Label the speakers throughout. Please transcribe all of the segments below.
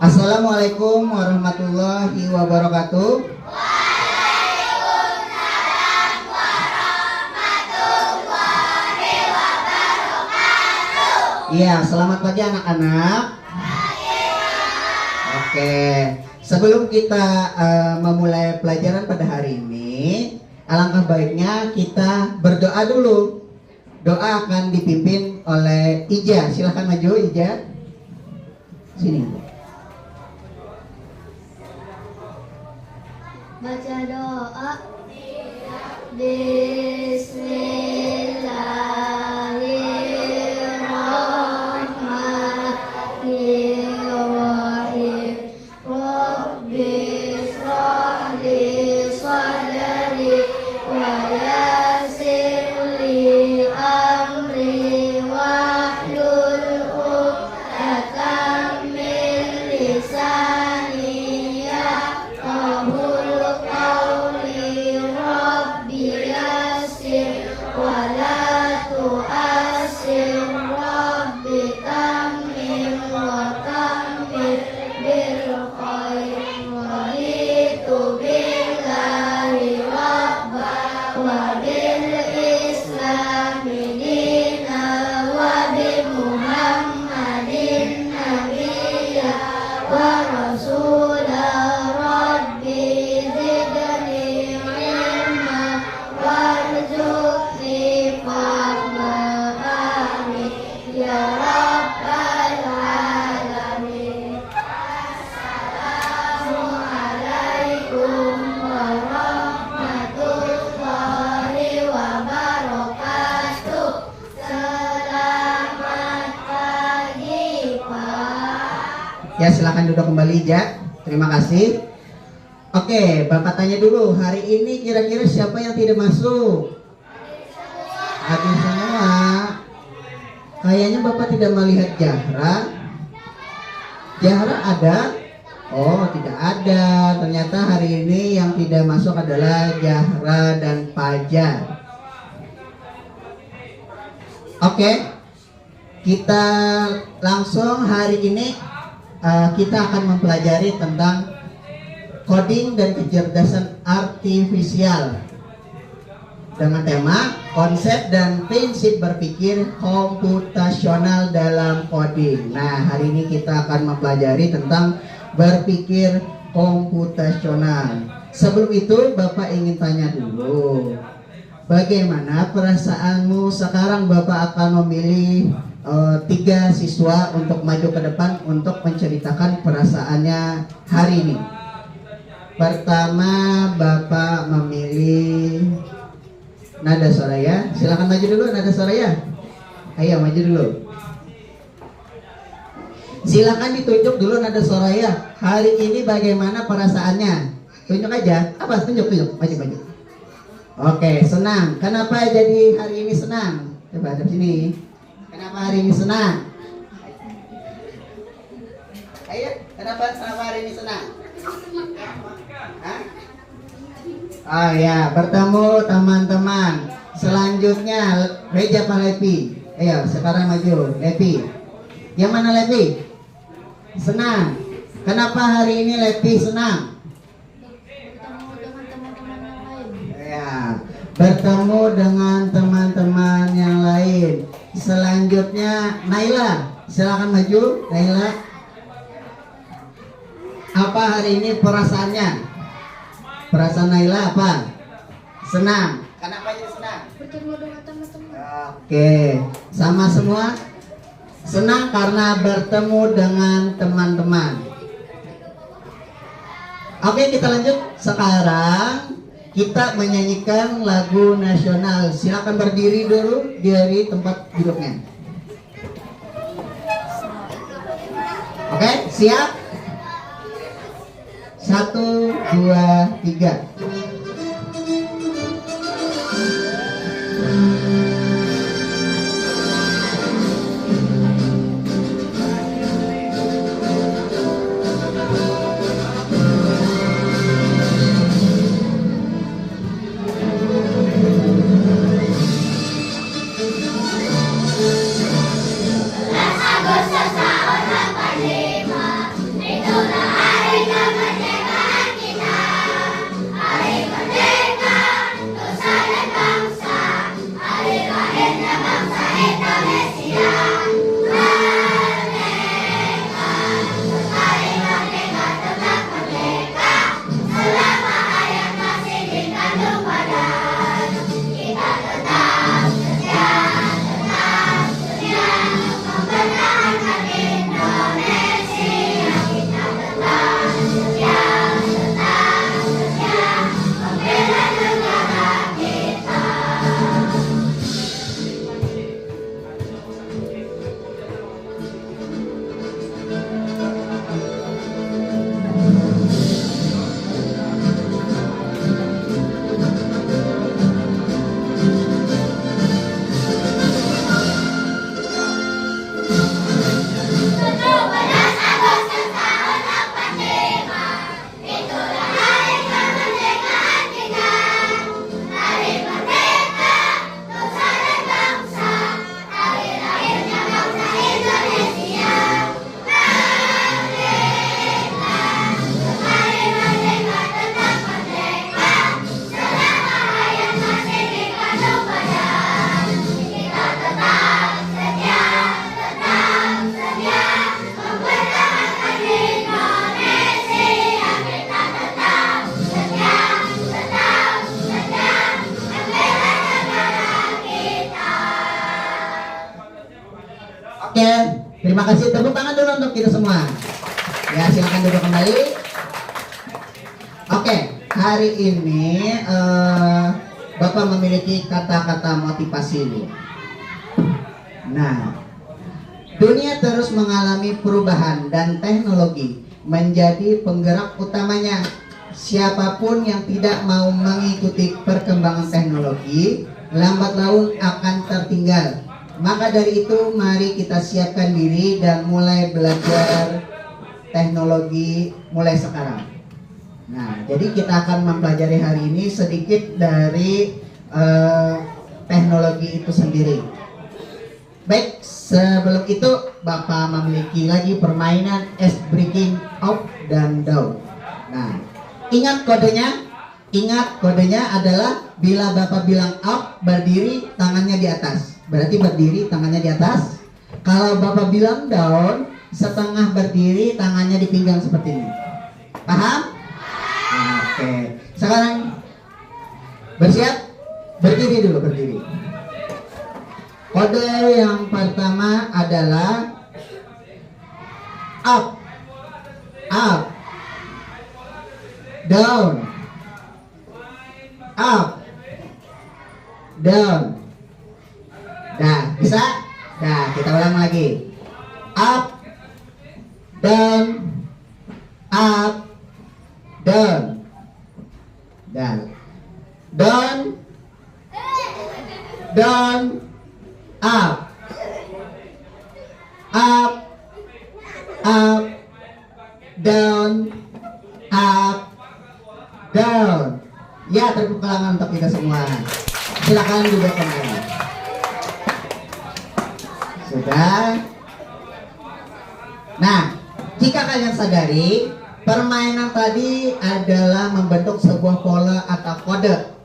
Speaker 1: Assalamualaikum warahmatullahi wabarakatuh.
Speaker 2: Waalaikumsalam warahmatullahi wabarakatuh.
Speaker 1: Iya, selamat pagi anak-anak. Oke, sebelum kita memulai pelajaran pada hari ini, alangkah baiknya kita berdoa dulu. Doa akan dipimpin oleh Ija. Silahkan maju, Ija. Sini.
Speaker 2: Baca doa. Bismillahirrahmanirrahim. Rabbi shrah li sadri wa yassir li amri wahlul 'uqdatam min lisani yafqahul qawli. Rabbi yassir wa la tu'assir. Rabbi tammim wa tammim bil khair. Raditu billahi rabba wa bil islami dina wa bi muhammadin nabiyya wa rasula. Rabbi zidni ilma warzuqni fahma. Amin ya rabbal alamin. Assalamualaikum warahmatullahi wabarakatuh. Selamat pagi, Pak.
Speaker 1: Ya, silakan duduk kembali, Ija. Terima kasih. Oke, Bapak tanya dulu, hari ini kira-kira siapa yang tidak masuk? Hadir semua. Kayaknya Bapak tidak melihat Jahra. Jahra ada? Oh, tidak ada. Ternyata hari ini yang tidak masuk adalah Jahra dan Fajar. Oke, kita langsung hari ini kita akan mempelajari tentang coding dan kecerdasan artifisial dengan tema konsep dan prinsip berpikir komputasional dalam coding. Nah, hari ini kita akan mempelajari tentang berpikir komputasional. Sebelum itu, Bapak ingin tanya dulu, bagaimana perasaanmu sekarang? Bapak akan memilih 3 siswa untuk maju ke depan untuk menceritakan perasaannya hari ini. Pertama, Bapak memilih Nada Soraya. Silakan maju dulu, Nada Soraya. Ayo maju dulu. Silakan ditunjuk dulu, Nada Soraya. Hari ini bagaimana perasaannya? Tunjuk aja. Apa? Tunjuk. Maju. Oke, senang. Kenapa jadi hari ini senang? Coba hadap sini. Kenapa hari ini senang? Ayo, kenapa hari ini senang? Hah? Oh ya, bertemu teman-teman. Selanjutnya Reja Pak Lepi. Ayo, sekarang maju Lepi. Yang mana Lepi? Senang. Kenapa hari ini Lepi senang?
Speaker 2: Bertemu dengan teman-teman yang lain.
Speaker 1: Ya, bertemu dengan teman-teman yang lain. Selanjutnya Naila. Silakan maju Naila. Apa hari ini perasaannya? Perasaan Naila apa? Senang. Kenapa jadi senang?
Speaker 2: Bertemu dengan teman-teman.
Speaker 1: Oke, sama semua? Senang karena bertemu dengan teman-teman. Oke, kita lanjut. Sekarang kita menyanyikan lagu nasional. Silakan berdiri dulu dari tempat duduknya. Oke, siap? 1, 2, 3.
Speaker 2: Agustus tahun 45 itu
Speaker 1: Oke, terima kasih. Tepuk tangan dulu untuk kita semua. Ya, silakan duduk kembali. Oke, hari ini Bapak memiliki kata-kata motivasi ini. Nah, dunia terus mengalami perubahan dan teknologi menjadi penggerak utamanya. Siapapun yang tidak mau mengikuti perkembangan teknologi, lambat laun akan tertinggal. Maka dari itu, mari kita siapkan diri dan mulai belajar teknologi mulai sekarang. Nah, jadi kita akan mempelajari hari ini sedikit dari teknologi itu sendiri. Baik, sebelum itu Bapak memiliki lagi permainan ice breaking up dan down. Nah, ingat kodenya? Ingat kodenya adalah bila Bapak bilang up, berdiri, tangannya di atas. Berarti berdiri, tangannya di atas. Kalau Bapak bilang down, setengah berdiri, tangannya di pinggang seperti ini. Paham? Oke. Sekarang bersiap? Berdiri dulu, berdiri. Kode yang pertama adalah up, up, down, up, down. Dah, bisa? Dah, kita ulang lagi. Up, down, up, down. Dan down, down, up, up, up, down, up, down. Ya, tepuk tangan untuk kita semua. Silakan duduk kembali. Sudah. Nah, jika kalian sadari, permainan tadi adalah membentuk sebuah pola atau kode.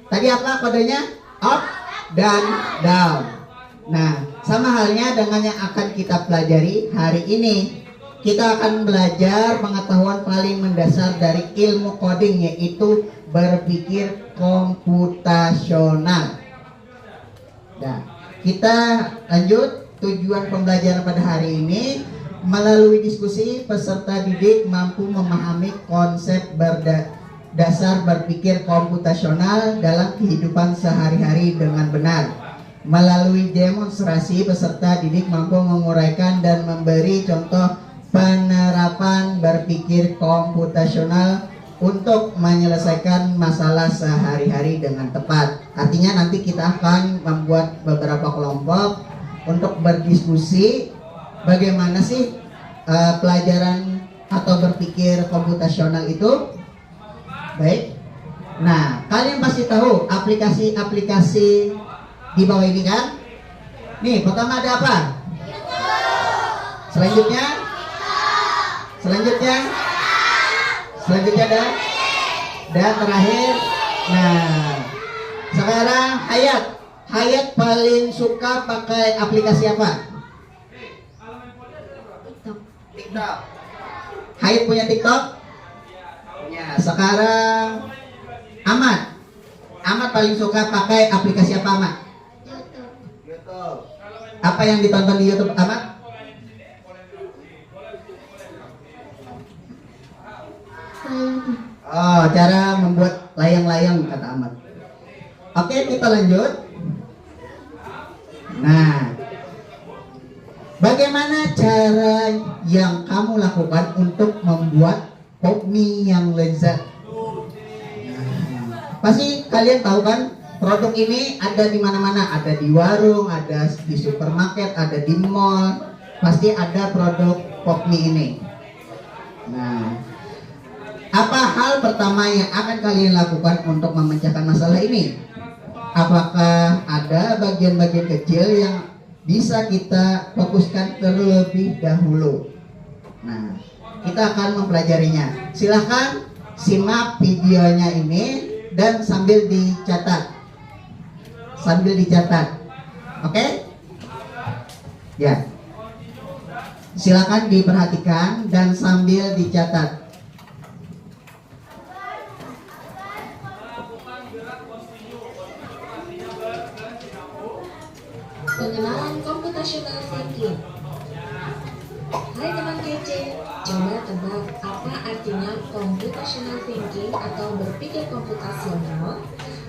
Speaker 1: Tadi apa kodenya? Up dan down. Nah, sama halnya dengan yang akan kita pelajari hari ini. Kita akan belajar pengetahuan paling mendasar dari ilmu coding, yaitu berpikir komputasional. Nah, kita lanjut. Tujuan pembelajaran pada hari ini, melalui diskusi peserta didik mampu memahami konsep dasar berpikir komputasional dalam kehidupan sehari-hari dengan benar. Melalui demonstrasi, peserta didik mampu menguraikan dan memberi contoh penerapan berpikir komputasional untuk menyelesaikan masalah sehari-hari dengan tepat. Artinya nanti kita akan membuat beberapa kelompok untuk berdiskusi bagaimana sih pelajaran atau berpikir komputasional itu. Baik. Nah, kalian pasti tahu aplikasi-aplikasi di bawah ini kan? Nih, pertama ada apa? Selanjutnya? Selanjutnya ada? Dan terakhir. Nah, sekarang ayat. Hayat paling suka pakai aplikasi apa?
Speaker 2: TikTok.
Speaker 1: TikTok. Hayat punya TikTok? Punya. Sekarang Ahmad. Ahmad paling suka pakai aplikasi apa, Ahmad?
Speaker 2: YouTube.
Speaker 1: YouTube. Apa yang ditonton di YouTube, Ahmad? Oh, cara membuat layang-layang kata Ahmad. Oke, kita lanjut. Nah, bagaimana cara yang kamu lakukan untuk membuat pop mie yang lezat? Nah, pasti kalian tahu kan, produk ini ada di mana-mana, ada di warung, ada di supermarket, ada di mall. Pasti ada produk pop mie ini. Nah, apa hal pertama yang akan kalian lakukan untuk memecahkan masalah ini? Apakah ada bagian-bagian kecil yang bisa kita fokuskan terlebih dahulu? Nah, kita akan mempelajarinya. Silahkan simak videonya ini dan sambil dicatat. Oke? Ya. Silakan diperhatikan dan sambil dicatat.
Speaker 3: Pengenalan computational thinking. Hai teman kece, coba tebak apa artinya computational thinking atau berpikir komputasional?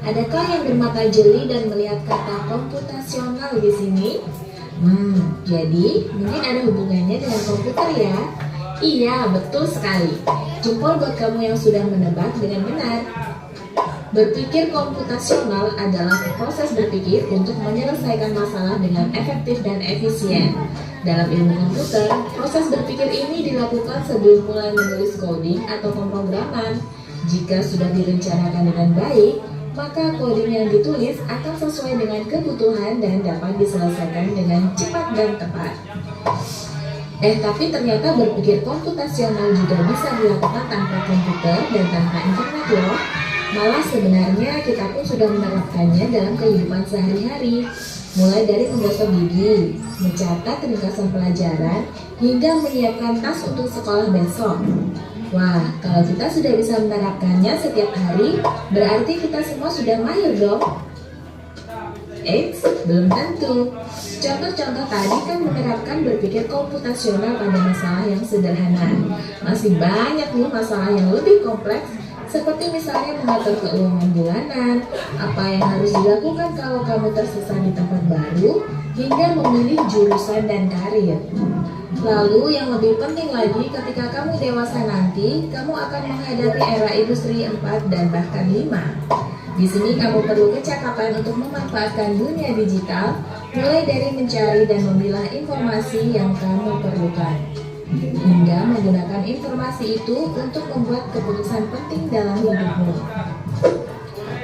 Speaker 3: Adakah yang bermata jeli dan melihat kata komputasional di sini? Jadi mungkin ada hubungannya dengan komputer ya? Iya, betul sekali. Jempol buat kamu yang sudah menebak dengan benar. Berpikir komputasional adalah proses berpikir untuk menyelesaikan masalah dengan efektif dan efisien. Dalam ilmu komputer, proses berpikir ini dilakukan sebelum mulai menulis coding atau pemrograman. Jika sudah direncanakan dengan baik, maka coding yang ditulis akan sesuai dengan kebutuhan dan dapat diselesaikan dengan cepat dan tepat. Tapi ternyata berpikir komputasional juga bisa dilakukan tanpa komputer dan tanpa internet loh. Malah sebenarnya kita pun sudah menerapkannya dalam kehidupan sehari-hari, mulai dari menggosok gigi, mencatat ringkasan pelajaran, hingga menyiapkan tas untuk sekolah besok. Wah, kalau kita sudah bisa menerapkannya setiap hari, berarti kita semua sudah mahir dong. Belum tentu. Contoh-contoh tadi kan menerapkan berpikir komputasional pada masalah yang sederhana. Masih banyak nih masalah yang lebih kompleks, seperti misalnya mengatur keuangan bulanan, apa yang harus dilakukan kalau kamu tersesat di tempat baru, hingga memilih jurusan dan karir. Lalu yang lebih penting lagi, ketika kamu dewasa nanti, kamu akan menghadapi era industri 4 dan bahkan 5. Di sini kamu perlu kecakapan untuk memanfaatkan dunia digital, mulai dari mencari dan memilah informasi yang kamu perlukan, hingga menggunakan informasi itu untuk membuat keputusan penting dalam hidupmu.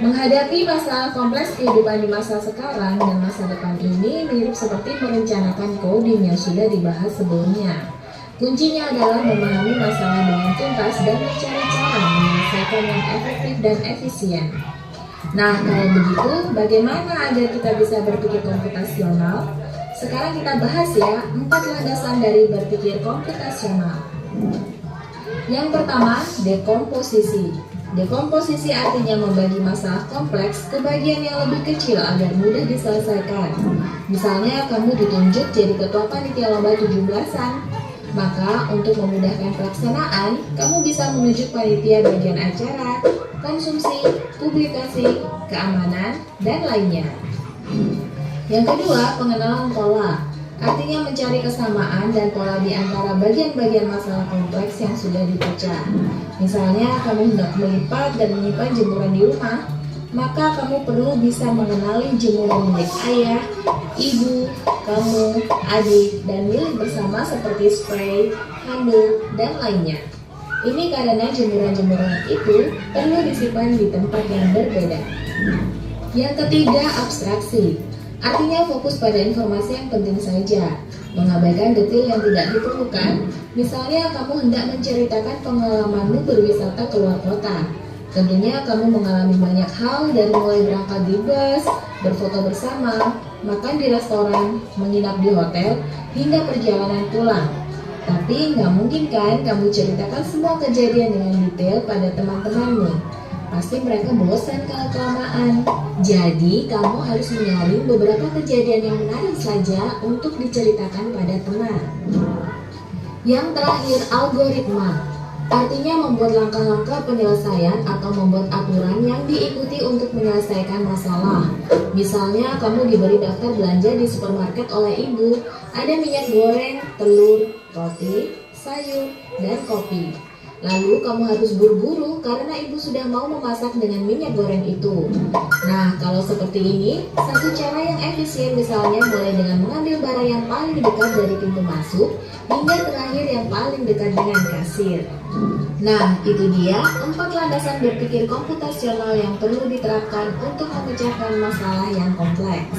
Speaker 3: Menghadapi masalah kompleks kehidupan di masa sekarang dan masa depan ini mirip seperti merencanakan coding yang sudah dibahas sebelumnya. Kuncinya adalah memahami masalah dengan tuntas dan mencari cara menyelesaikan yang efektif dan efisien. Nah, kalau begitu, bagaimana agar kita bisa berpikir komputasional? Sekarang kita bahas ya 4 landasan dari berpikir komputasional. Yang pertama, dekomposisi. Dekomposisi artinya membagi masalah kompleks ke bagian yang lebih kecil agar mudah diselesaikan. Misalnya kamu ditunjuk jadi ketua panitia lomba 17-an. Maka untuk memudahkan pelaksanaan, kamu bisa menunjuk panitia bagian acara, konsumsi, publikasi, keamanan, dan lainnya. Yang kedua, pengenalan pola. Artinya mencari kesamaan dan pola di antara bagian-bagian masalah kompleks yang sudah dipecah. Misalnya, kamu hendak melipat dan menyimpan jemuran di rumah, maka kamu perlu bisa mengenali jemuran milik ayah, ibu, kamu, adik, dan milik bersama seperti spray, handuk, dan lainnya. Ini karena jemuran-jemuran itu perlu disimpan di tempat yang berbeda. Yang ketiga, abstraksi. Artinya fokus pada informasi yang penting saja, mengabaikan detail yang tidak diperlukan. Misalnya kamu hendak menceritakan pengalamanmu berwisata ke luar kota. Tentunya kamu mengalami banyak hal dari mulai berangkat di bus, berfoto bersama, makan di restoran, menginap di hotel, hingga perjalanan pulang. Tapi nggak mungkin kan kamu ceritakan semua kejadian dengan detail pada teman-temanmu. Pasti mereka bosan kalau kelamaan. Jadi kamu harus menyaring beberapa kejadian yang menarik saja untuk diceritakan pada teman. Yang terakhir, algoritma. Artinya membuat langkah-langkah penyelesaian atau membuat aturan yang diikuti untuk menyelesaikan masalah. Misalnya kamu diberi daftar belanja di supermarket oleh ibu. Ada minyak goreng, telur, roti, sayur, dan kopi. Lalu kamu harus buru-buru karena ibu sudah mau memasak dengan minyak goreng itu. Nah, kalau seperti ini, satu cara yang efisien misalnya mulai dengan mengambil barang yang paling dekat dari pintu masuk hingga terakhir yang paling dekat dengan kasir. Nah, itu dia 4 landasan berpikir komputasional yang perlu diterapkan untuk memecahkan masalah yang kompleks.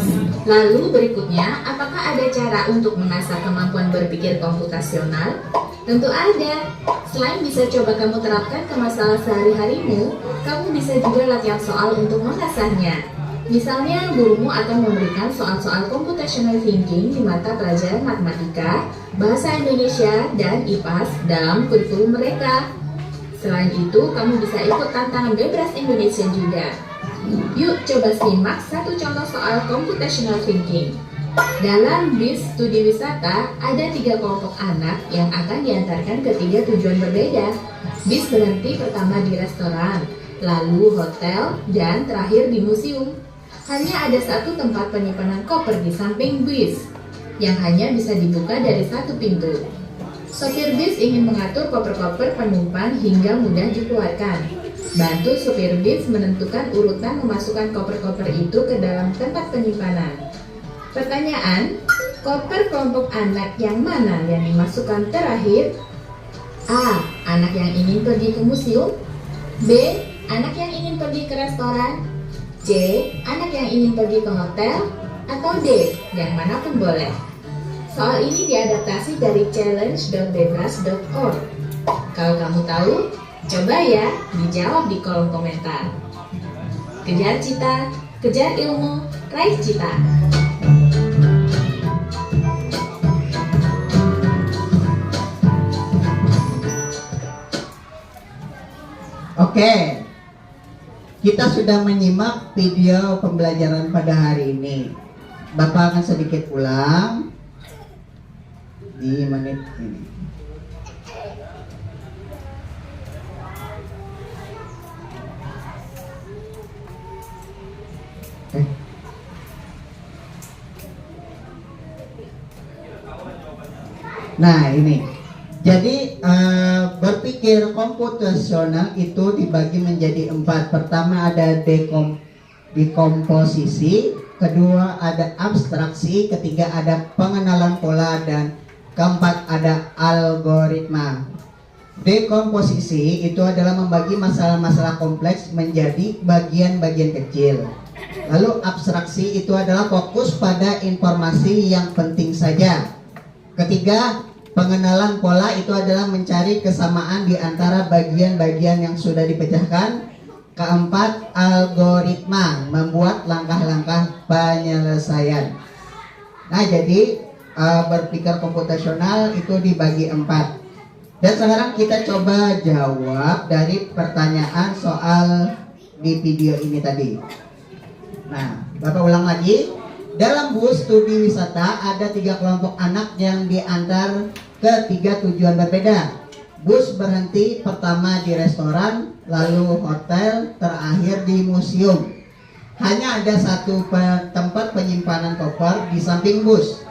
Speaker 3: Lalu berikutnya, apakah ada cara untuk mengasah kemampuan berpikir komputasional? Tentu ada. Selain bisa coba kamu terapkan ke masalah sehari-harimu, kamu bisa juga latihan soal untuk mengasahnya. Misalnya, gurumu akan memberikan soal-soal computational thinking di mata pelajaran matematika, bahasa Indonesia, dan IPAS dalam kurikulum mereka. Selain itu, kamu bisa ikut tantangan bebas Indonesia juga. Yuk coba simak satu contoh soal computational thinking. Dalam bis studi wisata, ada 3 kelompok anak yang akan diantarkan ke 3 tujuan berbeda. Bis berhenti pertama di restoran, lalu hotel, dan terakhir di museum. Hanya ada satu tempat penyimpanan koper di samping bis, yang hanya bisa dibuka dari satu pintu. Sopir bis ingin mengatur koper-koper penumpang hingga mudah dikeluarkan. Bantu sopir bis menentukan urutan memasukkan koper-koper itu ke dalam tempat penyimpanan. Pertanyaan, koper kelompok anak yang mana yang dimasukkan terakhir? A. Anak yang ingin pergi ke museum. B. Anak yang ingin pergi ke restoran. C. Anak yang ingin pergi ke hotel. Atau D. Yang manapun boleh. Soal ini diadaptasi dari challenge.bebas.org. Kalau kamu tahu, coba ya dijawab di kolom komentar. Kejar cita, kejar ilmu, raih cita.
Speaker 1: Oke, kita sudah menyimak video pembelajaran pada hari ini. Bapak akan sedikit ulang di menit ini. Nah ini. Jadi berpikir komputasional itu dibagi menjadi 4. Pertama ada dekomposisi, kedua ada abstraksi, ketiga ada pengenalan pola, dan keempat ada algoritma. Dekomposisi itu adalah membagi masalah-masalah kompleks menjadi bagian-bagian kecil. Lalu abstraksi itu adalah fokus pada informasi yang penting saja. Ketiga, pengenalan pola itu adalah mencari kesamaan di antara bagian-bagian yang sudah dipecahkan. Keempat, algoritma, membuat langkah-langkah penyelesaian. Nah, jadi berpikir komputasional itu dibagi 4. Dan sekarang kita coba jawab dari pertanyaan soal di video ini tadi. Nah, Bapak ulang lagi. Dalam bus studi wisata ada 3 kelompok anak yang diantar ke 3 tujuan berbeda. Bus berhenti pertama di restoran, lalu hotel, terakhir di museum. Hanya ada satu tempat penyimpanan koper di samping bus,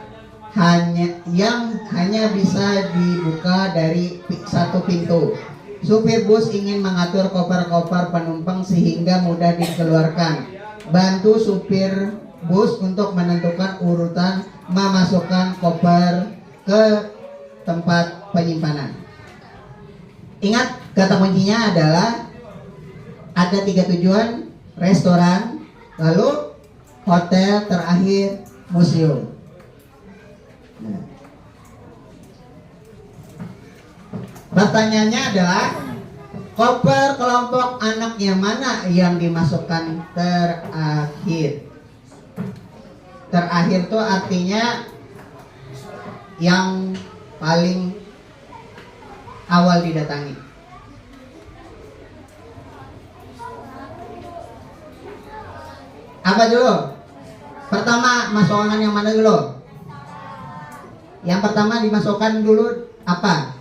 Speaker 1: yang hanya bisa dibuka dari satu pintu. Supir bus ingin mengatur koper-koper penumpang sehingga mudah dikeluarkan. Bantu supir bus untuk menentukan urutan memasukkan koper ke tempat penyimpanan. Ingat, kata kuncinya adalah ada 3 tujuan: restoran, lalu hotel, terakhir museum. Nah, pertanyaannya adalah Koper kelompok anaknya mana yang dimasukkan terakhir? Terakhir tuh artinya yang paling awal didatangi. Apa dulu? Pertama masukkan yang mana dulu? Yang pertama dimasukkan dulu apa?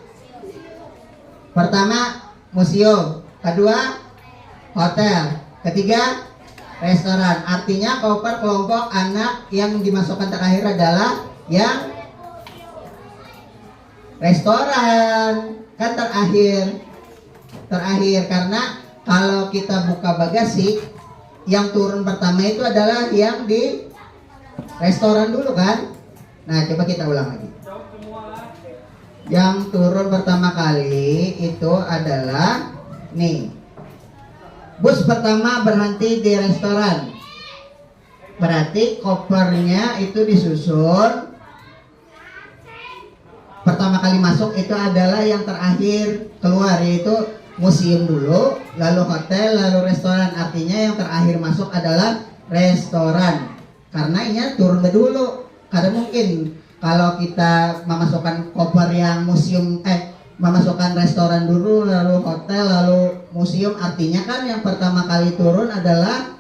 Speaker 1: Pertama museum, kedua hotel, ketiga restoran. Artinya koper kelompok anak yang dimasukkan terakhir adalah yang restoran. Kan terakhir karena kalau kita buka bagasi yang turun pertama itu adalah yang di restoran dulu kan. Nah coba kita ulang lagi. Yang turun pertama kali itu adalah nih, bus pertama berhenti di restoran. Berarti kopernya itu disusun. Pertama kali masuk itu adalah yang terakhir keluar, yaitu museum dulu, lalu hotel, lalu restoran. Artinya yang terakhir masuk adalah restoran. Karena ini turun dulu. Karena mungkin kalau kita memasukkan koper yang museum, memasukkan restoran dulu, lalu hotel, lalu museum, artinya kan yang pertama kali turun adalah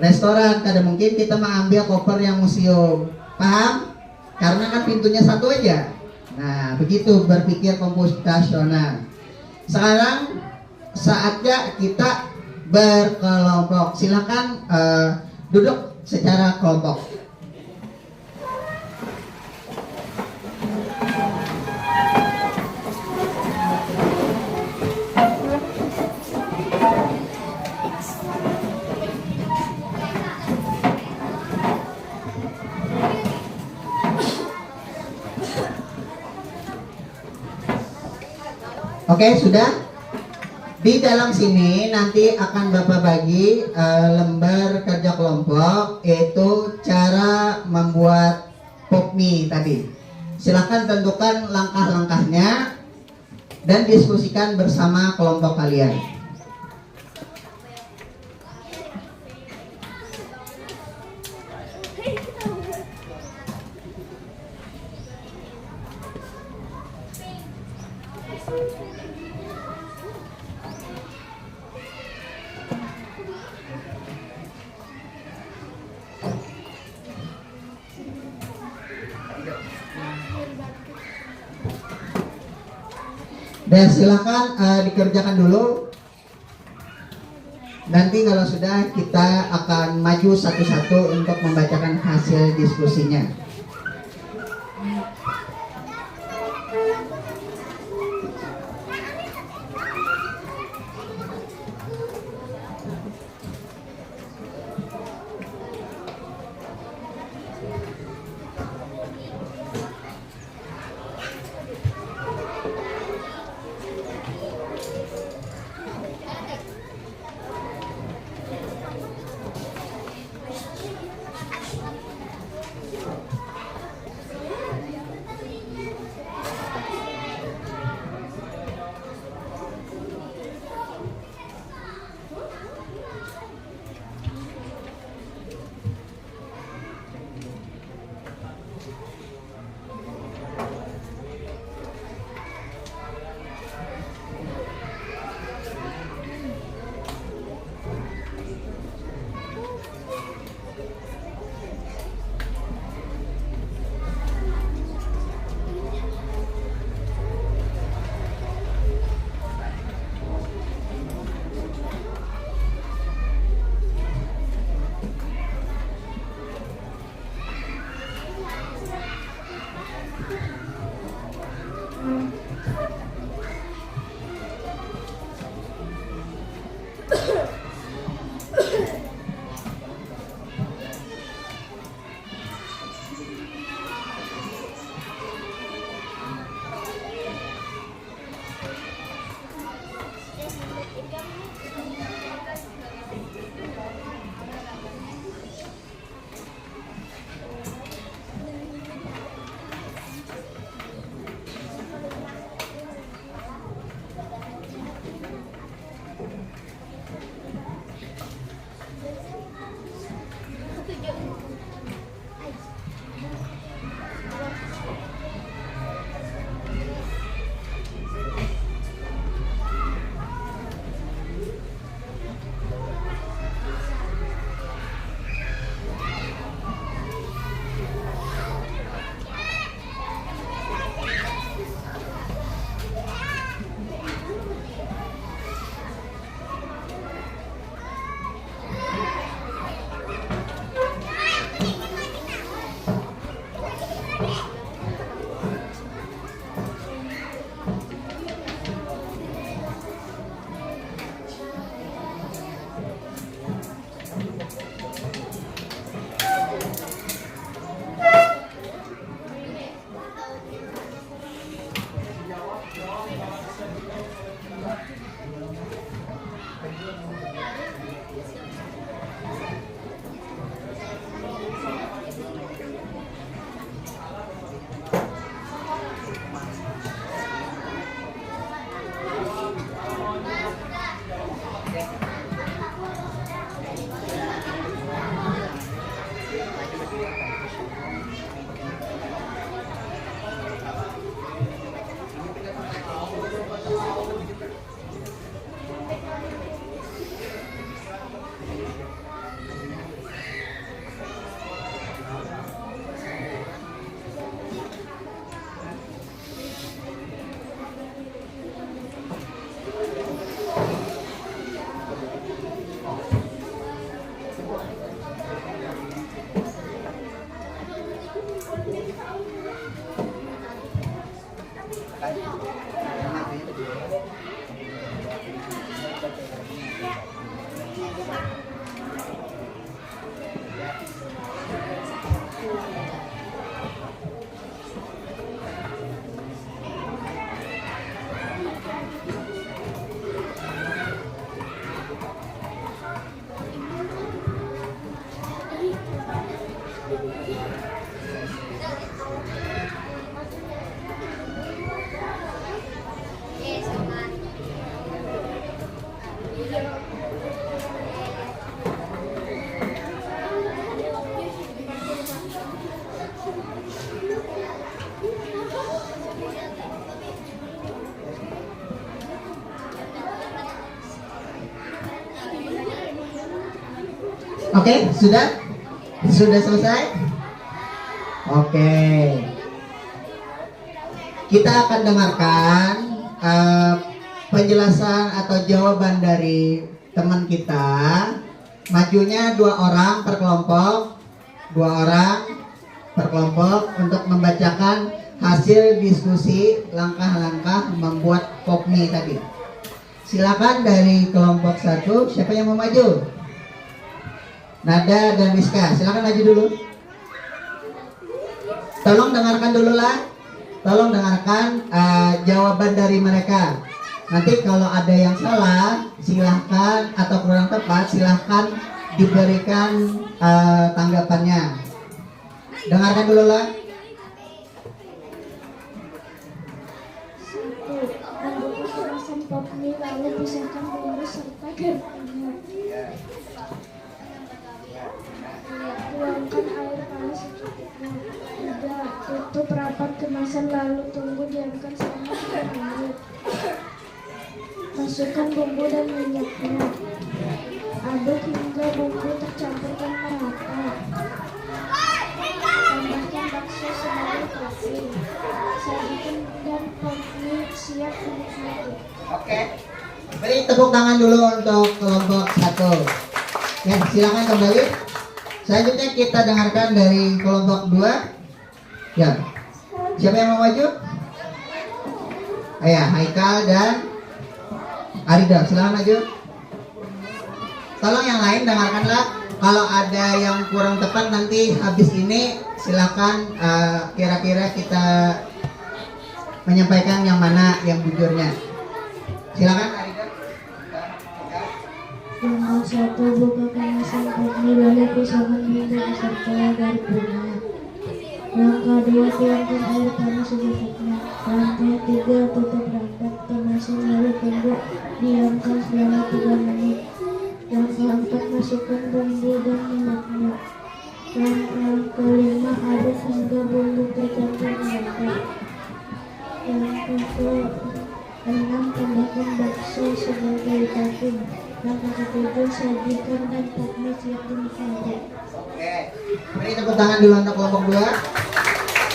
Speaker 1: restoran. Kadang mungkin kita mengambil koper yang museum, paham? Karena kan pintunya satu aja. Nah begitu berpikir komputasional. Sekarang saatnya kita berkelompok. Silakan duduk secara kelompok. Oke, sudah. Di dalam sini nanti akan Bapak bagi lembar kerja kelompok, yaitu cara membuat popmi tadi. Silakan tentukan langkah-langkahnya dan diskusikan bersama kelompok kalian. Dan silakan dikerjakan dulu. Nanti kalau sudah kita akan maju satu-satu untuk membacakan hasil diskusinya. Oke, sudah? Sudah selesai? Oke. Kita akan dengarkan penjelasan atau jawaban dari teman kita. Majunya 2 orang per kelompok. 2 orang per kelompok untuk membacakan hasil diskusi langkah-langkah membuat pop mie tadi. Silakan dari kelompok 1, siapa yang mau maju? Nada dan Miska, silakan maju dulu. Tolong dengarkan dulu lah. Tolong dengarkan jawaban dari mereka. Nanti kalau ada yang salah, silahkan, atau kurang tepat, silahkan diberikan tanggapannya. Dengarkan dulu lah.
Speaker 2: 1. Membungkus kemasan pop mie lalu pisahkan bumbu serta garamnya. Tuangkan air panas secukupnya. 3. Tutup rapat kemasan lalu tunggu diamkan selama 3 menit. Masukkan bumbu dan minyaknya. Aduk hingga bumbu tercampur dan merata. Tambahkan bakso sebagai topping. Sajikan dan pop mie siap dinikmati.
Speaker 1: Oke. Beri tepuk tangan dulu untuk kelompok 1. Ya, silakan kembali. Selanjutnya kita dengarkan dari kelompok 2. Ya. Siapa yang mau maju? Ya, Haikal dan Arida, silakan maju. Tolong yang lain dengarkanlah. Kalau ada yang kurang tepat nanti habis ini silakan kira-kira kita menyampaikan yang mana yang jujurnya. Silakan Arida.
Speaker 2: Langkah 1. Buka kemasan pop mie lalu pisahkan bumbu beserta garpunya. Langkah 2. Tuangkan air panas secukupnya. Langkah 3. Tutup rapat kemasan lalu tunggu diamkan selama 3 menit. Langkah 4. Masukkan bumbu dan minyaknya. Langkah kelima. Aduk hingga bumbu tercampur merata. Langkah ke-6. Tambahkan bakso sebagai topping. Langkah ke-7. Sajikan dan pop mie siap dinikmati.
Speaker 1: Oke. Beri tepuk tangan dulu untuk kelompok 2.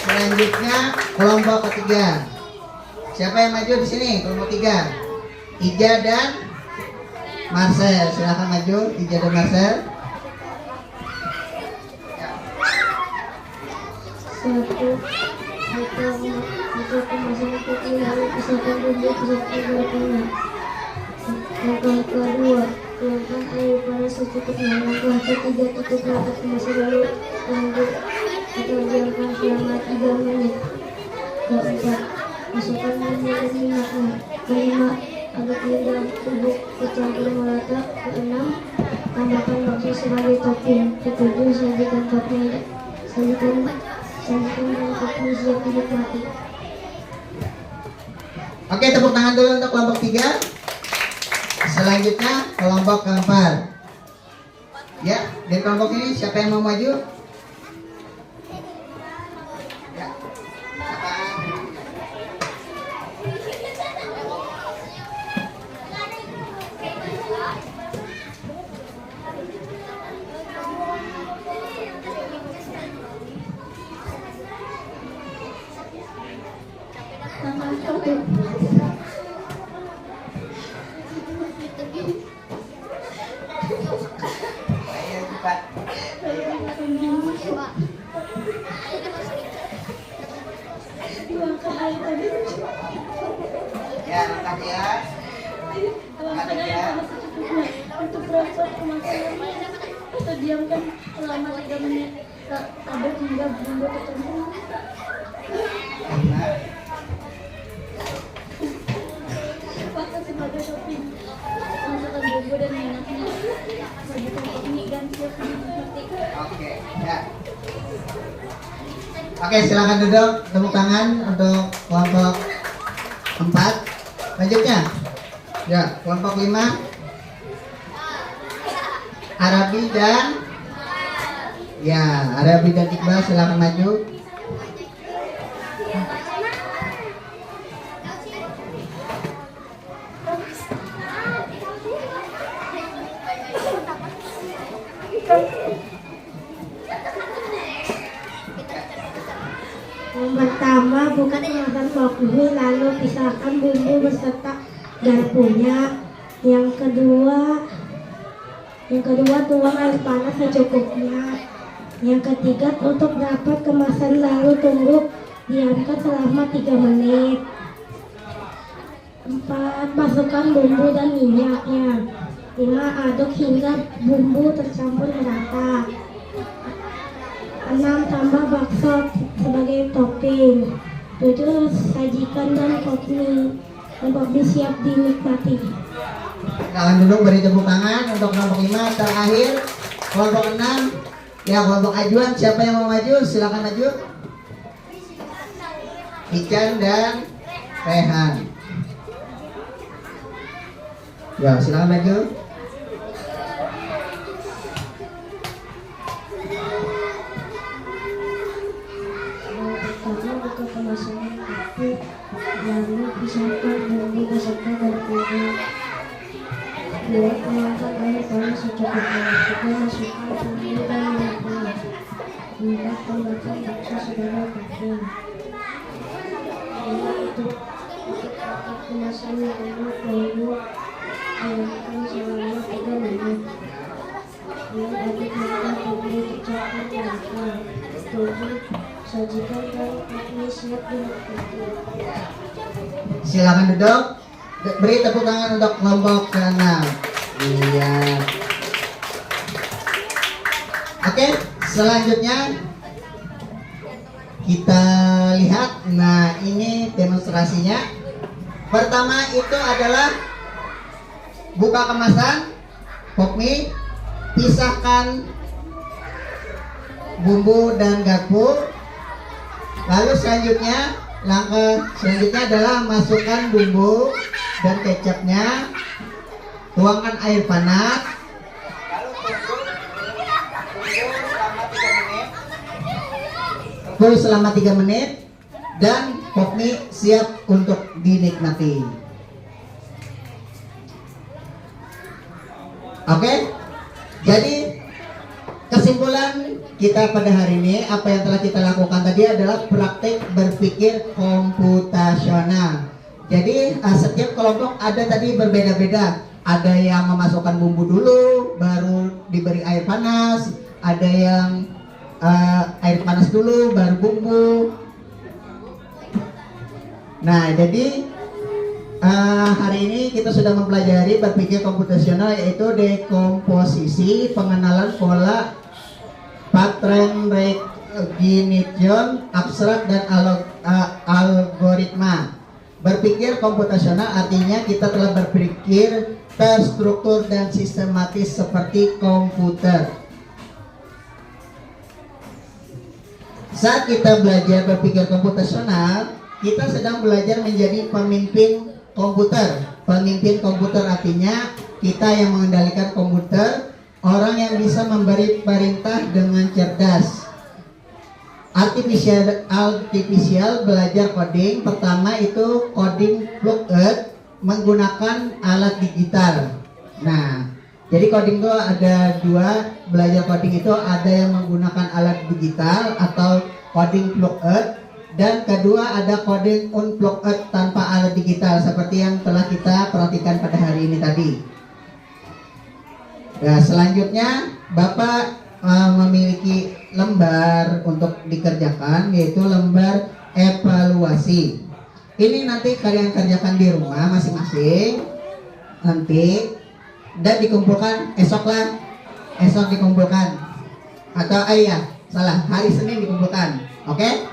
Speaker 1: Selanjutnya kelompok ketiga. Siapa yang maju di sini? Kelompok 3. Ija dan Marcel, silakan maju. Ija dan Marcel.
Speaker 2: 1. Tutup kemasan pop mie lalu pisahkan bumbu beserta garpunya. Langkah kedua, tuangkan air panas secukupnya. Langkah ketiga, tutup rapat kemasan lalu tunggu atau diamkan selama 3 menit. Keempat, masukkan bumbu dan minyaknya. Kelima, aduk hingga bumbu tercampur merata. Keenam, tambahkan bakso sebagai topping. Ketujuh, sajikan topping. Sajikan dan topping siap dinikmati.
Speaker 1: Oke, tepuk tangan dulu untuk kelompok 3. Selanjutnya kelompok keempat. Ya, dari kelompok ini siapa yang mau maju? Ya.
Speaker 2: Langkah 1.
Speaker 1: Ayo cepat. Ya, makasih ya. Makasih ya.
Speaker 2: Untuk berangkat ke masalahnya atau diamkan selama 3 menit ada hingga bumbu ketemu. Pakai sebagai topping masukkan bumbu dan minyaknya sebagai topping dan siap dinikmati.
Speaker 1: Oke, ya. Oke, silakan duduk, tepuk tangan untuk kelompok 4. Lanjutnya. Ya, kelompok 5. Arabi dan Arabi dan Iqbal silakan maju.
Speaker 2: Yang pertama, buka kemasan bakmi, lalu pisahkan bumbu beserta garpunya. Yang kedua tuang air panas secukupnya. Yang ketiga, tutup rapat kemasan lalu tunggu diamkan selama 3 menit. 4. Masukkan bumbu dan minyaknya. 5. Aduk hingga bumbu tercampur merata. 6. Tambah bakso sebagai topping. 7. Sajikan dan bakmi siap dinikmati.
Speaker 1: Silakan duduk, beri tepuk tangan untuk kelompok 5. Terakhir kelompok 6. Ya, kelompok ajuan, siapa yang mau maju? Silakan maju. Ican dan Rehan. Ya, silakan maju.
Speaker 2: Pertama, buka kemasan kopi, lalu pisahkan bumbu beserta garpunya. 2. Tuangkan air panas secukupnya. 3. Masukkan bumbu dan minyaknya. 4. Tambahkan bakso sebagai topping. 5. Tutup rapat kemasan lalu tunggu diamkan selama 3 menit. 6. Aduk hingga bumbu tercampur merata. 7. Sajikan dan bakmi siap dinikmati.
Speaker 1: Silakan duduk. Beri tepuk tangan untuk kelompok ke-6. Iya. Oke, selanjutnya kita lihat. Nah, ini demonstrasinya. Pertama itu adalah buka kemasan bakmi, pisahkan bumbu dan garpu. Lalu langkah selanjutnya adalah masukkan bumbu dan kecapnya, tuangkan air panas, tunggu selama 3 menit, dan bakmi siap untuk dinikmati. Oke, jadi kesimpulan kita pada hari ini, apa yang telah kita lakukan tadi adalah praktik berpikir komputasional. Jadi setiap kelompok ada tadi berbeda-beda. Ada yang memasukkan bumbu dulu, baru diberi air panas. Ada yang air panas dulu, baru bumbu. Nah, jadi hari ini kita sudah mempelajari berpikir komputasional, yaitu dekomposisi, pengenalan pola, pattern recognition, abstrak, dan algoritma. Berpikir komputasional artinya kita telah berpikir terstruktur dan sistematis seperti komputer. Saat kita belajar berpikir komputasional, kita sedang belajar menjadi pemimpin komputer. Pemimpin komputer artinya kita yang mengendalikan komputer, orang yang bisa memberi perintah dengan cerdas. Artificial belajar coding. Pertama itu coding plug-in menggunakan alat digital. Nah, jadi coding itu ada 2. Belajar coding itu ada yang menggunakan alat digital atau coding plug-in, dan kedua ada coding unplugged tanpa alat digital seperti yang telah kita perhatikan pada hari ini tadi. Nah, selanjutnya Bapak memiliki lembar untuk dikerjakan, yaitu lembar evaluasi. ini nanti kalian kerjakan di rumah masing-masing nanti, dan dikumpulkan esok dikumpulkan, atau salah, hari Senin dikumpulkan. Oke?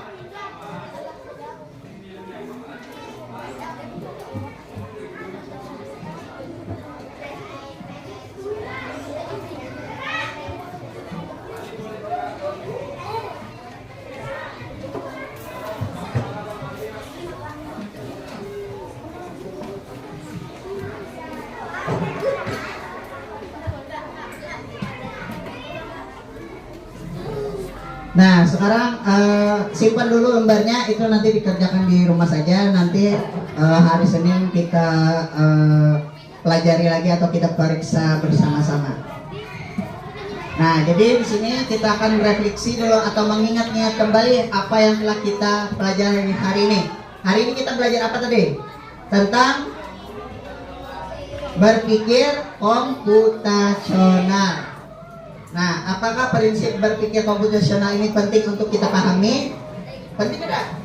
Speaker 1: Nah, sekarang simpan dulu lembarnya, itu nanti dikerjakan di rumah saja. Nanti hari Senin kita pelajari lagi atau kita periksa bersama-sama. Nah, jadi di sini kita akan refleksi dulu atau mengingat-ingat kembali apa yang telah kita pelajari hari ini. Hari ini kita belajar apa tadi? Tentang berpikir komputasional. Nah, apakah prinsip berpikir komputasional ini penting untuk kita pahami? Penting tidak?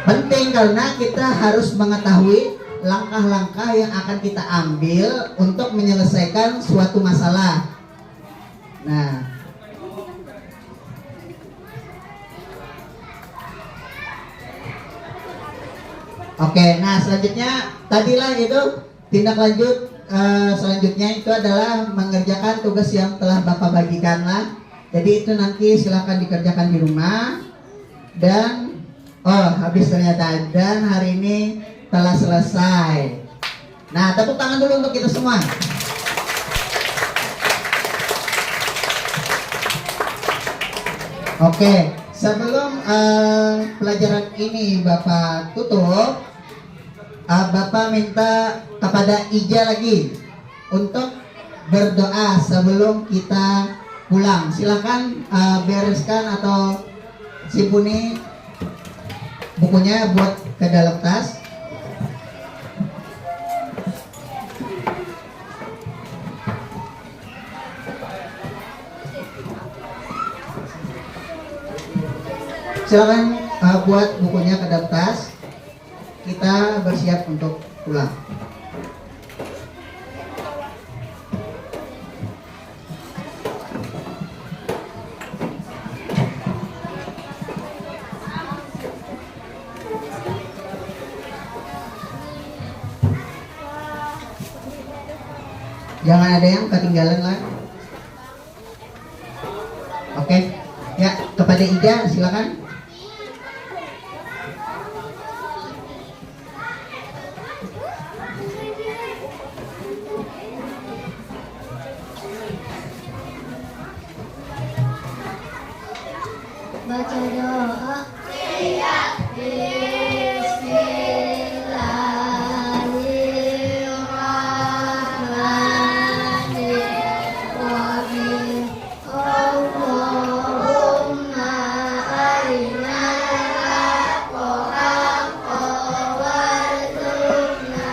Speaker 1: Penting, karena kita harus mengetahui langkah-langkah yang akan kita ambil untuk menyelesaikan suatu masalah. Nah, oke, nah selanjutnya tadilah itu tindak lanjut. Selanjutnya itu adalah mengerjakan tugas yang telah Bapak bagikan lah. Jadi itu nanti silakan dikerjakan di rumah. Dan habis ternyata, dan hari ini telah selesai. Nah, tepuk tangan dulu untuk kita semua. Oke, sebelum pelajaran ini Bapak tutup, Bapak minta kepada Ija lagi untuk berdoa sebelum kita pulang. Silakan bereskan atau simpuni bukunya buat ke dalam tas. Silakan buat bukunya ke dalam tas. Kita bersiap untuk pulang. Jangan ada yang ketinggalan lah. Oke. Ya, kepada Ida silakan.
Speaker 2: Baca doa. Bismillahirrahmanirrahim. Allahumma arina al-haqqa haqqa warzuqna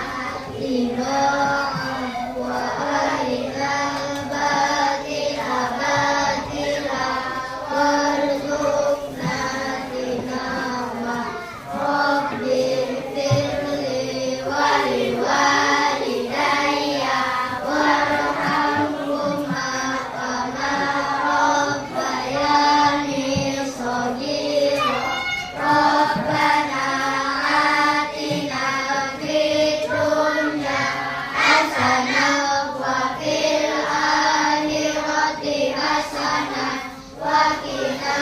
Speaker 2: ittiba'ah wa arina al-batila batila warzuqna tinaba. Rabbir firli wa liwalidayya warhamhuma kama rabbayani shaghira. Rabbana atina fid dunya hasanah wa fil akhirati hasanah wa qina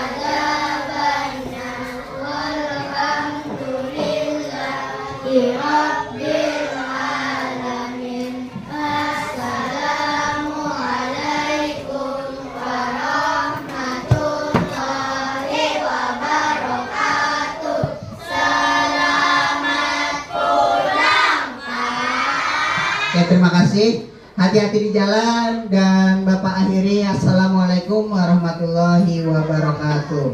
Speaker 2: adzabannar. Walhamdulillahi rabbil alamin. Assalamu alaikum warahmatullahi wabarakatuh. Selamat pulang, Pak.
Speaker 1: Oke, terima kasih. Hati-hati di jalan, dan Bapak akhiri assalamualaikum warahmatullahi wabarakatuh.